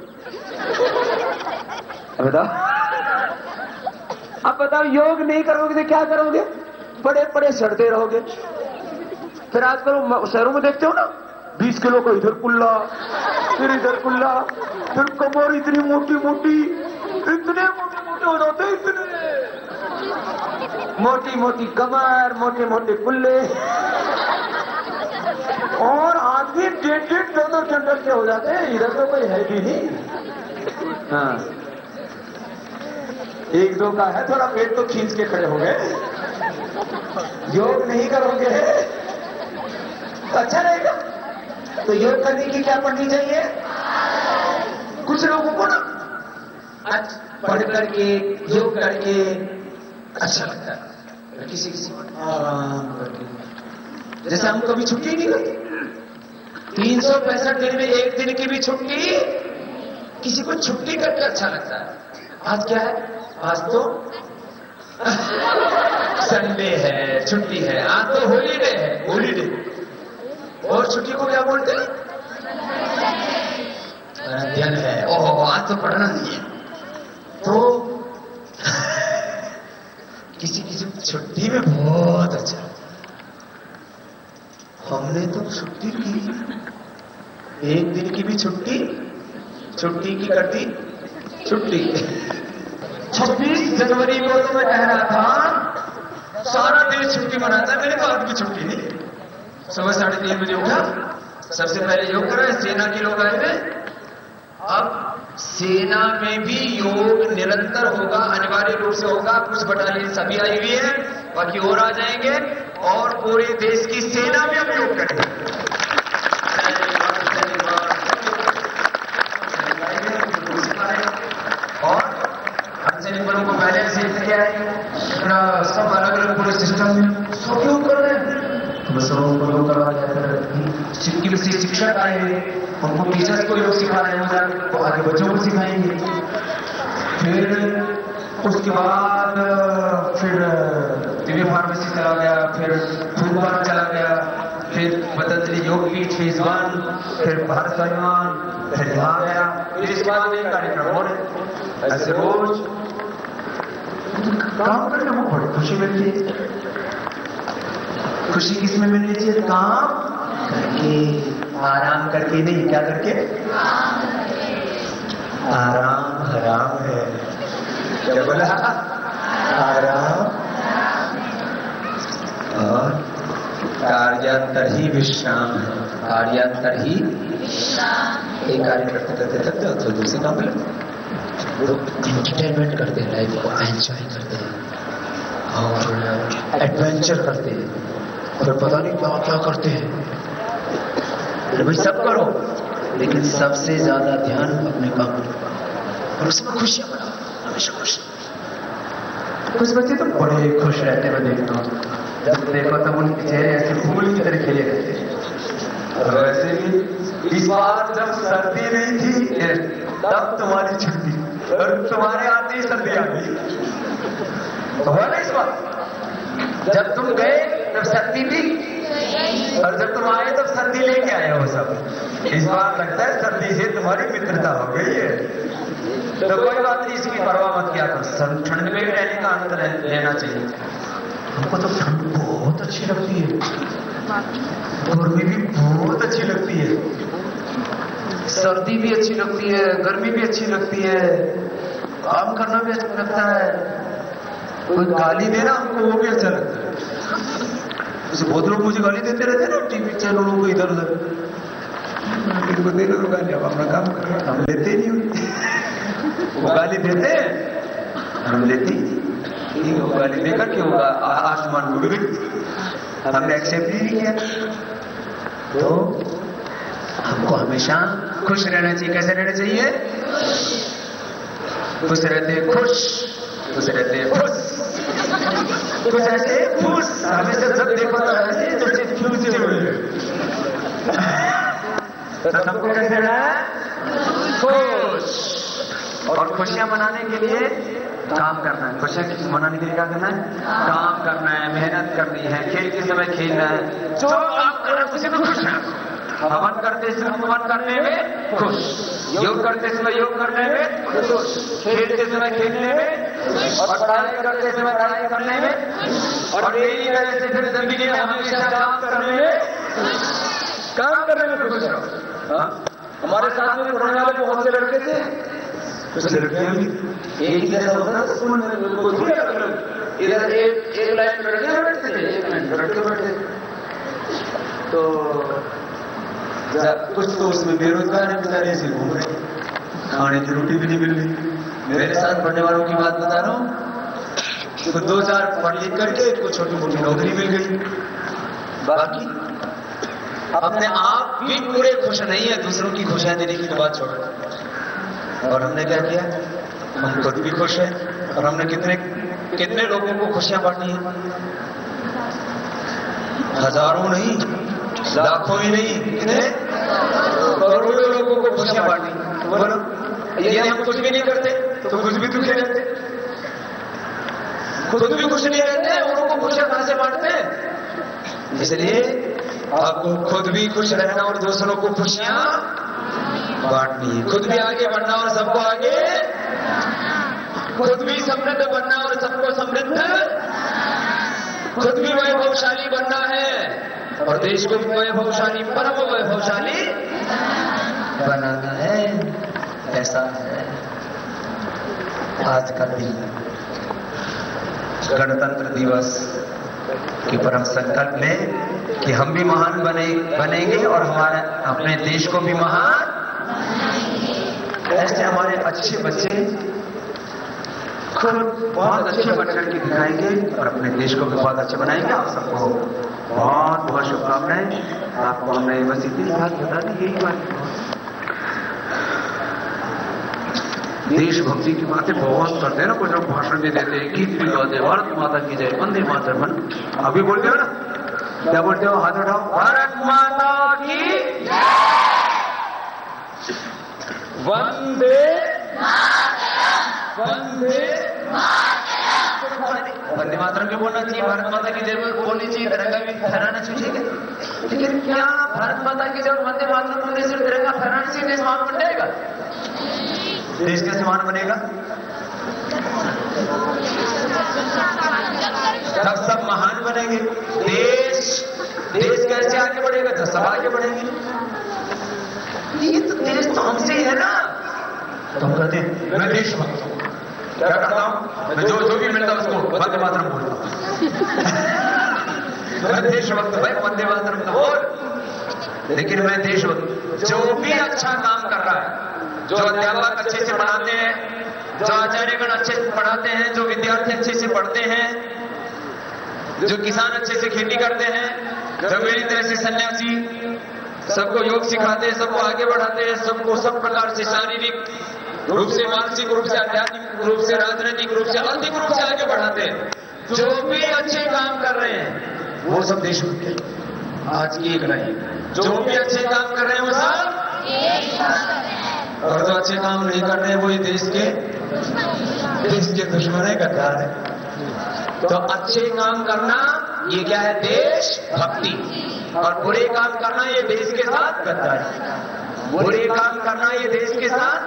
अब बताओ योग नहीं करोगे तो क्या करोगे? बड़े बड़े सड़ते रहोगे। फिर आजकल शहरों में देखते हो ना, 20 किलो का इधर कुल्ला, फिर इधर कुल्ला, फिर कमर इतनी मोटी मोटी, इतने मोटे मोटे हो जाते, इतने मोटी मोटी कमर, मोटे मोटे कुल्ले, और आदमी 1.5-2 क्विंटल के हो जाते हैं। इधर तो कोई है भी नहीं। हाँ, 1-2 का है, थोड़ा पेट तो खींच के खड़े हो गए। योग नहीं करोगे तो अच्छा रहेगा। तो योग करने की क्या पढ़नी चाहिए? कुछ लोगों को ना पढ़ करके योग करके अच्छा लगता है, किसी किसी को आराम करके। जैसे हम कभी छुट्टी नहीं करते, 365 दिन में एक दिन की भी छुट्टी, किसी को छुट्टी करके अच्छा लगता है। आज क्या है? आज तो संडे है, छुट्टी है, आज तो हॉलीडे है, हॉलीडे। और छुट्टी को क्या बोलते हैं? दिन है, ओहो आज तो पढ़ना नहीं है। तो किसी किसी छुट्टी में बहुत अच्छा, हमने तो छुट्टी की, एक दिन की भी छुट्टी की कर दी छुट्टी। 26 जनवरी को तो मैं कह रहा था सारा दिन छुट्टी मनाता, मेरे को आज भी छुट्टी नहीं। सुबह 3:30 बजे उठा, सबसे पहले योग करा, सेना के लोग आए थे। अब सेना में भी योग निरंतर होगा, अनिवार्य रूप से होगा। कुछ बटालियन सभी आई हुई है, बाकी और आ जाएंगे, और पूरे देश की सेना में हम योग करेंगे। और सैनिक बलों को पहले से किया है, सब अलग अलग पूरे सिस्टम में सब योग कर रहे हैं। बसों को योग करवा जाता है, शिक्षक आए हैं, उनको टीचर्स को योग सिखा रहे हैं, तो आगे बच्चों को सिखाएंगे। फिर उसके बाद फिर दिव्य फार्मेसी चला गया, फिर फूड पार्क चला गया, फिर पतंजलि योग पीठ फेज 1, फिर भारत परिवहन, फिर यहाँ गया, फिर इसके बाद में कार्यक्रम हो रहे। ऐसे रोज काम करने में बड़ी खुशी मिलती है। खुशी किसमें मिलनी चाहिए? काम करके, आराम करके नहीं। क्या करके? आराम हराम है। क्या बोला? आराम। और कार्यान्तर ही विश्राम है, कार्यान्तर ही एक कार्य करते करते थक जाओ तो दूसरे काम में एंटरटेनमेंट करते हैं, लाइफ को एंजॉय करते हैं और एडवेंचर करते हैं, और पता नहीं क्या क्या करते हैं। अरे भाई सब करो, लेकिन सबसे ज्यादा ध्यान अपने काम में, और उसमें खुशियां मनाओ, हमेशा खुश। कुछ बच्चे तो बड़े खुश रहते हैं, मैं देखता हूँ, जब देखो तब उनके चेहरे ऐसे फूल की तरह खिले रहते हैं। और वैसे भी इस बार जब सर्दी नहीं थी तब तुम्हारी छुट्टी, और तुम्हारे आते ही सर्दी आ गई, तो हुआ ना इस बार? जब तुम गए तब सर्दी थी, और जब तुम तुम आए तो सर्दी लेके आए हो सब। इस बार लगता है सर्दी से तुम्हारी मित्रता हो गई है। तो कोई बात नहीं, इसकी परवाह मत किया करो, ठंड में भी रहने का आनंद लेना चाहिए। हमको तो ठंड बहुत अच्छी लगती है, गर्मी भी बहुत अच्छी लगती है, सर्दी भी अच्छी लगती है, गर्मी भी अच्छी लगती है, काम करना भी अच्छा लगता है। कोई गाली दे ना हमको वो भी अच्छा लगता है। जैसे बहुत लोग मुझे गाली देते रहते हैं ना टीवी चैनलों को इधर उधर, इनको दे लो गाली, अब अपना काम कर रहे हैं, हम लेते ही नहीं। वो गाली देते हैं हम लेते ही नहीं, वो गाली देकर के होगा आसमान उड़ गई, हमने एक्सेप्ट ही नहीं किया। तो हमको हमेशा खुश रहना चाहिए। कैसे रहना चाहिए? खुश रहते खुश, खुश रहते खुश, खुश रहते खुश, हमेशा जब देखो तो ऐसे जैसे फ्यूज हुए। तो सबको कैसे रहना है? खुश। और खुशियां मनाने के लिए काम करना है। खुशियां मनाने के लिए क्या करना है? काम करना है, मेहनत करनी है, खेल के समय खेलना है, जो काम कर रहे हैं उसी में खुश है। हवन करते समय हवन करने में खुश, योग करते समय योग करने में खुश, खेलते समय खेलने में, और पढ़ाई करते समय पढ़ाई करने में, और मेरी वजह से फिर जिंदगी में हमेशा काम करने में खुश रहो। हमारे साथ में पढ़ने वाले बहुत से लड़के थे, कुछ लड़कियां भी एक जैसा होता है स्कूल में, इधर एक लाइन लड़के बैठते थे, एक लाइन लड़के बैठे। तो कुछ तो उसमें बेरोजगार है बेचारे, ऐसे घूम रहे, खाने की रोटी भी नहीं मिल रही। मेरे साथ पढ़ने वालों की बात बता रहा हूँ, तो 2-4 पढ़ लिख करके कुछ छोटी मोटी नौकरी मिल गई, बाकी अपने आप भी पूरे खुश नहीं है, दूसरों की खुशियां देने की बात छोड़ो। और हमने क्या किया? हम खुद भी खुश हैं, और हमने कितने लोगों को खुशियां बांटी हैं? हजारों नहीं, लाखों ही नहीं, कितने करोड़ों लोगों को खुशियां बांटी। बोलो, यदि हम कुछ भी नहीं करते तो कुछ भी दुखी रहते, खुद भी खुश नहीं रहते, औरों को खुशियां कहां से बांटते हैं? इसलिए आपको खुद भी खुश रहना और दूसरों को खुशियां बांटनी है। खुद भी आगे बढ़ना और सबको आगे, खुद भी समृद्ध बनना और सबको समृद्ध, खुद भी वैभवशाली बनना है और देश को भी वैभवशाली, परम वैभवशाली बनाना है। ऐसा है आज का दिन, गणतंत्र दिवस की परम संकल्प लें कि हम भी महान बनेंगे और हमारे अपने देश को भी महान, ऐसे हमारे अच्छे बच्चे खुद बहुत अच्छे बनकर के दिखाएंगे और अपने देश को भी बहुत अच्छे बनाएंगे। आप सबको बहुत बहुत शुभकामनाएं। आपको हमने बस इतनी बात बता दी, यही बात। देशभक्ति की बातें बहुत करते हैं ना, कुछ लोग भाषण भी देते हैं, गीत भी गाते हैं, भारत माता की जय, वंदे मातरम। अभी बोलते हो ना, क्या बोलते हो? हाथ उठाओ, भारत माता की वंदे वंदे वंदे मातरम क्यों बोलना चाहिए? भारत माता की जय बोलनी चाहिए, तिरंगा भी फहराना चाहिए। लेकिन क्या भारत माता की जय वंदे मातरम बोलने से तिरंगा फहराने से देश महान बन जाएगा? देश कैसे महान बनेगा? जब सब महान बनेंगे, देश कैसे आगे बढ़ेगा? जब सब आगे बढ़ेंगे। ये तो देश तो हमसे ही है ना। तो हम कहते हैं मैं देशभक्त हूं, क्या करता हूं? मैं जो भी मिलता उसको वंदे मातरम बोलता हूं। मैं देशभक्त भाई, वंदे मातरम तो बोल, लेकिन मैं देशभक्त। जो भी अच्छा काम कर रहा है, जो अध्यापक अच्छे से पढ़ाते हैं, जो आचार्यगण अच्छे से पढ़ाते हैं, जो विद्यार्थी अच्छे से पढ़ते हैं, जो किसान अच्छे से खेती करते हैं, जो मेरी तरह से सन्यासी सबको योग सिखाते हैं, सबको आगे बढ़ाते हैं, सबको सब प्रकार से शारीरिक रूप से, मानसिक रूप से, आध्यात्मिक रूप से, राजनीतिक रूप से, आर्थिक रूप से आगे बढ़ाते हैं, जो भी अच्छे काम कर रहे हैं वो सब देशभक्त हैं। आज की एक नहीं, जो भी अच्छे काम कर रहे हैं वो सब, और जो अच्छे काम नहीं कर रहे हैं वो ये देश के दुश्मन है, गद्दार है। तो अच्छे काम करना ये क्या है? देश भक्ति। और बुरे काम करना ये देश के साथ गद्दारी। बुरे काम करना ये देश के साथ,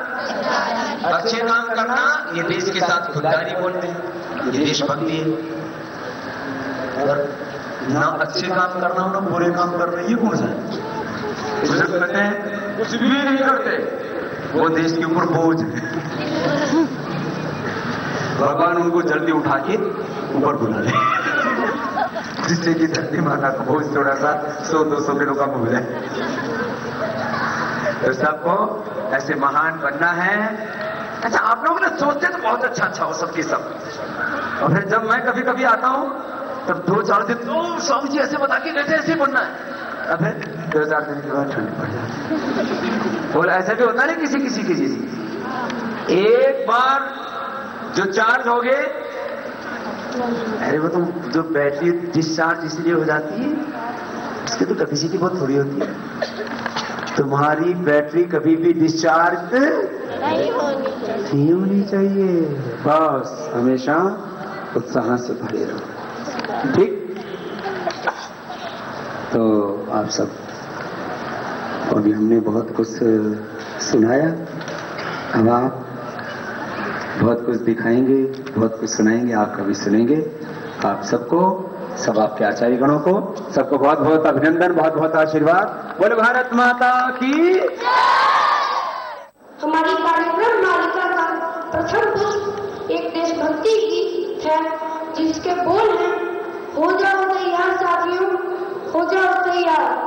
अच्छे काम करना ये देश के साथ खुददारी बोलते हैं। ये देशभक्ति है। और ना अच्छे काम करना हो ना बुरे काम करना, ये कौन सा है? कुछ लोग कहते हैं कुछ भी नहीं करते, वो देश के ऊपर बोझ है। भगवान उनको जल्दी उठा के ऊपर बुला ले, जिससे कि धरती माता को बोझ थोड़ा सा 100-200 किलो कम हो जाए। तो सबको ऐसे महान बनना है। अच्छा, आप लोग ना सोचते तो बहुत अच्छा हो सबके सब। और फिर जब मैं कभी कभी आता हूं तब 2-4 दिन तो स्वामी जी ऐसे बता के कहते ऐसे बनना है। अब फिर 2-4 दिन के बाद ठंड पड़ जाती। बोला ऐसा भी होता नहीं किसी किसी की चीज। एक बार जो चार्ज हो गए, अरे वो तो जो बैटरी डिस्चार्ज इसलिए हो जाती है, उसके तो किसी की बहुत थोड़ी होती है। तुम्हारी बैटरी कभी भी डिस्चार्ज नहीं होनी चाहिए। बस हमेशा उत्साह से भरे रहो, ठीक? तो आप सब अभी हमने बहुत कुछ सुनाया, अब आप बहुत कुछ दिखाएंगे, बहुत कुछ सुनाएंगे, आप कभी सुनेंगे। आप सबको, सब आपके आचार्य गणों को, सबको बहुत बहुत अभिनंदन, बहुत बहुत आशीर्वाद। बोले भारत माता की। हमारी कार्यक्रम मालिका का प्रथम पुष्प एक देशभक्ति गीत है, जिसके बोल हैं, हो जाओ तैयार साथियों, हो जाओ तैयार।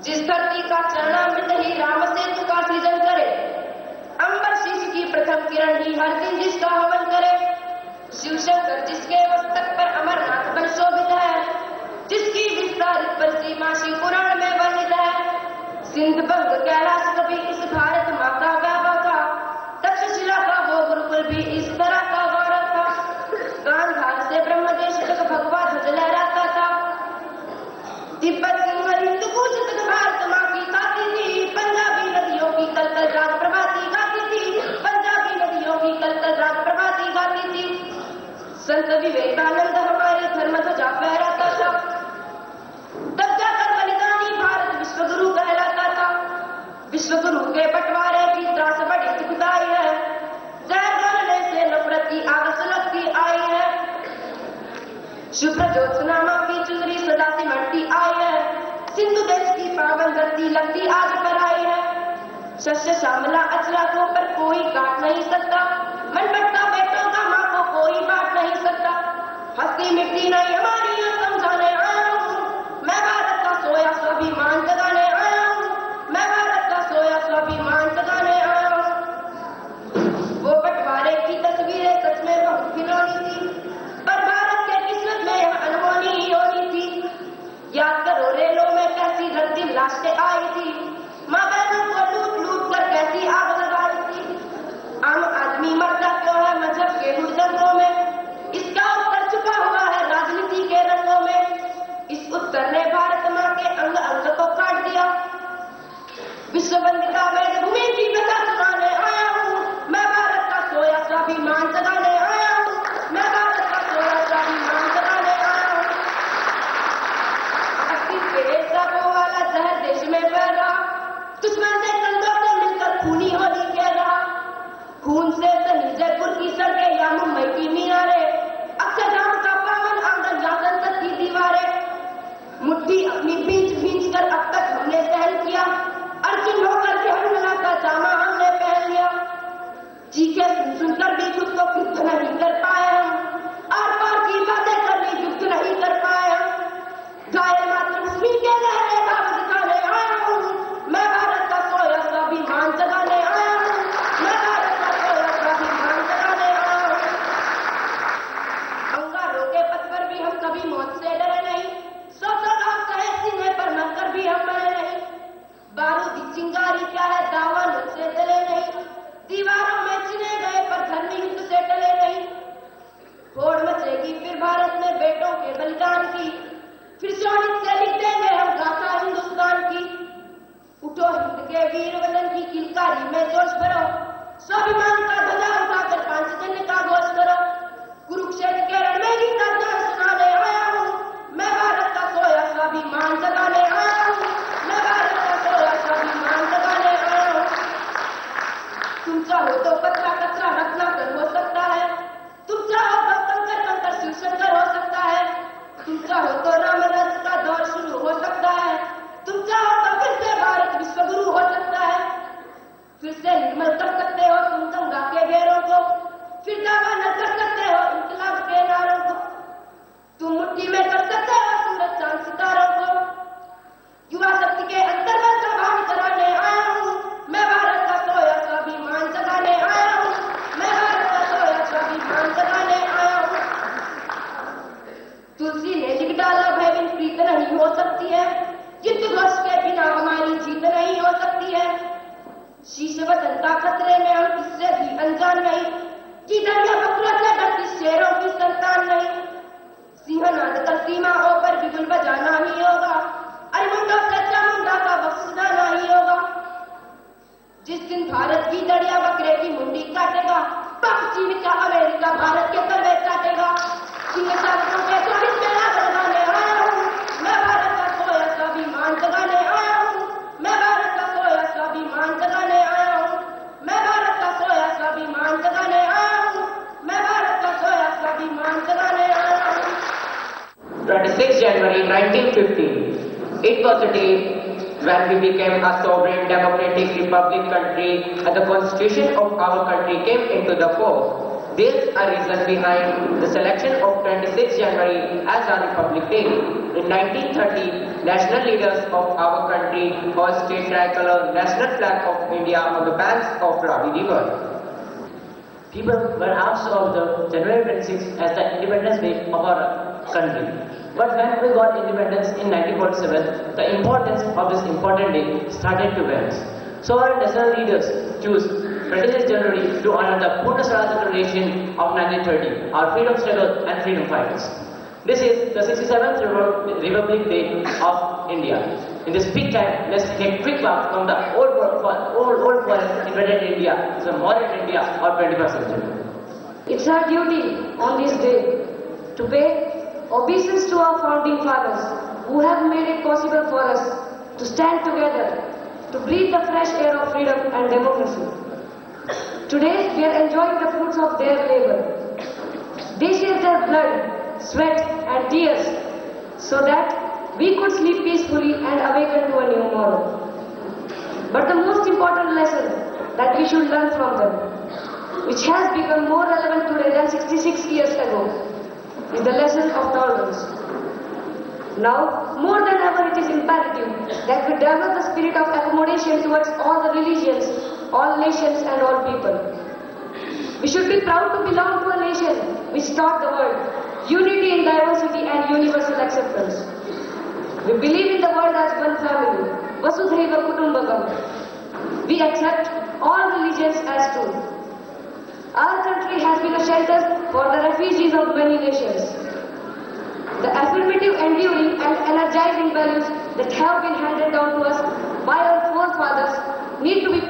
जिस धरती का चरणामृत ही राम सेतु का सृजन करे, अंबर शीश की प्रथम किरण ही हर दिन जिसका हवन करे, शिव शंकर जिसके मस्तक पर अमरनाथ बन शोभित है, जिसकी विस्तारित पर सीमा शिव पुराण में वर्णित है। सिंध बंग कैलाश कभी इस भारत माँ का व्यापक था, तक्षशिला का वो गुरुकुल भी इस तरह का गौरव था, गांधार से ब्रह्मदेश तक भगवा ध्वज लहराता था, तिब्बत हिंद कूच तक भारत माँ की गाती थी, पंजाबी नदियों की कलकल राग प्रभाती गाती थी, पंजाबी नदियों की कलकल राग प्रभाती गाती थी। संत विवेकानंद हमारे धर्म ध्वजा फहराता था, तब जाकर बलिदानी भारत विश्वगुरु कहलाता था। विश्वगुरु के बंटवारे की त्रास बड़ी दुखदाई है, जहर डालने से नफरत की आग सुलगती आई है, शुभ्र ज्योत्सना माँ की चुनरी सदा सिमटती आई है, सिंधु देश की पावन धरती लगती आज पर आई है। शस्य श्यामला अचला को पर कोई काट नहीं सकता, मन बटता बेटों का माँ को कोई बांट नहीं सकता, हस्ती मिट्टी नहीं हमारी ये समझाने आया हूँ, मैं भारत का सोया स्वाभिमान जगाने आया हूँ, मैं भारत का सोया स्वाभिमान जगाने आया हूँ। वो बंटवारे की तस्वीरें सच में बहुत खिलौनी थी, पर भारत के किस्मत में यह अनहोनी ही होनी थी। याद करो रेलों में कैसी रद्दी लाशें आई थी, माँ बहनों को लूट लूट कर कैसी आग लगाई थी। आम आदमी मरता क्यों है मजहब के हुजंगों में, इसका उत्तर छुपा हुआ है राजनीति के रंगों में। इस उत्तर ने भारत माँ के अंग अंग को काट दिया। विश्व बंदिता वेद भूमि की व्यथा सुनाने आया हूँ, मैं भारत का सोया स्वाभिमान जगाने आया हूँ, मैं भारत का सोया स्वाभिमान जगाने आया हूँ। अस्तित्व के रागों वाला जहर देश में फैल रहा, दुश्मन से कंधों से मिलकर खूनी होली खेल रहा, खून से सनी जयपुर की सड़कें या मुंबई की मीनारें, अक्षरधाम का पावन आंगन या संसद की दीवारें, मुट्ठी अपनी बीच बीच कर अब तक हमने सहन किया, अर्जुन होकर के हनुमान का जामा हमने पहन लिया। चीखे सुन सुनकर भी खुद को युद्ध नहीं कर पाए हम, आर पार की बातें कर भी युद्ध नहीं कर पाए हम। घायल मातृभूमि के लहरे भाव दिखाने आया हूँ, मैं भारत का सोया स्वाभिमान जगाने आया हूँ, मैं भारत का सोया स्वाभिमान जगाने आया हूँ। अंगारों के पथ पर भी हम कभी मौत से डरे नहीं, सौ गांव सहे सीने पर मरकर भी हम मरे नहीं। बारूदी चिंगारी क्या है दावा से जले नहीं, दीवारों में चिने गए पर धर्मी युद्ध से टले नहीं। होड़ मचेगी फिर भारत में बेटों के बलिदान की, फिर शहीद से लिख देंगे हम गाथा हिंदुस्तान की। उठो हिंद के वीर वतन की किलकारी में जोश भरो, स्वाभिमान का ध्वजा उठाकर पांचजन्य का घोष करो। कुरुक्षेत्र के रण में गीता ज्ञान सुनाने आया हूँ, मैं भारत का सोया स्वाभिमान जगाने आया हूँ, मैं भारत का सोया स्वाभिमान जगाने आया हूँ। तुम चाहो तो कचरा कचरा रत्नाकर हो सकता है, तुम चाहो तो कंकर कंकर शिव शंकर हो सकता है, तुम चाहो तो राम रस का दौर शुरू हो सकता है, तुम चाहो तो फिर से भारत विश्वगुरु हो सकता है। फिर से निर्मल कर सकते हो तुम गंगा के घेरों को, फिर दावा न कर सकते हो इंकलाब के नारों को, तुम मुट्ठी में कर सकते हो सूरज चांद सितारों को। युवा शक्ति के अंतर्गत प्रभावित कराने आया हूँ, मैं भारत का सोया स्वाभिमान जगाने आया हूँ, मैं भारत का सोया स्वाभिमान जगाने आया हूँ। तुलसी ने लिख डाला भयविन प्रीत नहीं हो सकती है, युद्ध घोष के बिना हमारी जीत नहीं हो सकती है। शीश वतन का खतरे में हम किससे भी अनजान नहीं, किधर या बकरा से डरती शेरों की संतान नहीं। सिंहनाद कर सीमाओं पर बिगुल बजाना ही होगा, अरिमुंडा से चामुंडा का बख्शना ही होगा। जिस दिन भारत की दरिया बकरे की मुंडी काटेगा, पाक चीन का अमेरिका भारत के तलवे काटेगा। सिंह शासकों के चोरी में आग लगाने आया हूँ, मैं भारत का सोया स्वाभिमान जगाने आया हूँ, मैं भारत का सोया स्वाभिमान जगाने आया हूँ, मैं भारत का सोया स्वाभिमान जगाने आया हूँ, मैं भारत का सोया स्वाभिमान जगाने आया हूँ। 26 January 1950, it was a day when we became a sovereign democratic republic country and the constitution of our country came into the force. There's a reason behind the selection of 26 January as a Republic Day. In 1930, national leaders of our country country, hoist state tricolor, national flag of India on the banks of Ravi River. People were asked of the January 26th as the Independence Day of our country. But when we got independence in 1947, the importance of this important day started to vanish. So our national leaders chose 26th January to honor the Purna Swaraj Declaration of 1930, our freedom struggle and freedom fighters. This is the 67th Republic Day of India. In this big time, let's take a quick walk from the old forest invaded India to the modern India of 21st century. It's our duty on this day to pay obeisance to our founding fathers who have made it possible for us to stand together, to breathe the fresh air of freedom and democracy. Today, we are enjoying the fruits of their labor. They shed their blood, sweat and tears so that we could sleep peacefully and awaken to a new morrow. But the most important lesson that we should learn from them, which has become more relevant today than 66 years ago, is the lesson of tolerance. Now, more than ever, it is imperative that we develop the spirit of accommodation towards all the religions, all nations and all people. We should be proud to belong to a nation which taught the world unity in diversity and universal acceptance. We believe in the world as one family, Vasudhaiva Kutumbakam. We accept all religions as true. Our country has been a shelter for the refugees of many nations. The affirmative, enduring and energizing values that have been handed down to us by our forefathers need to be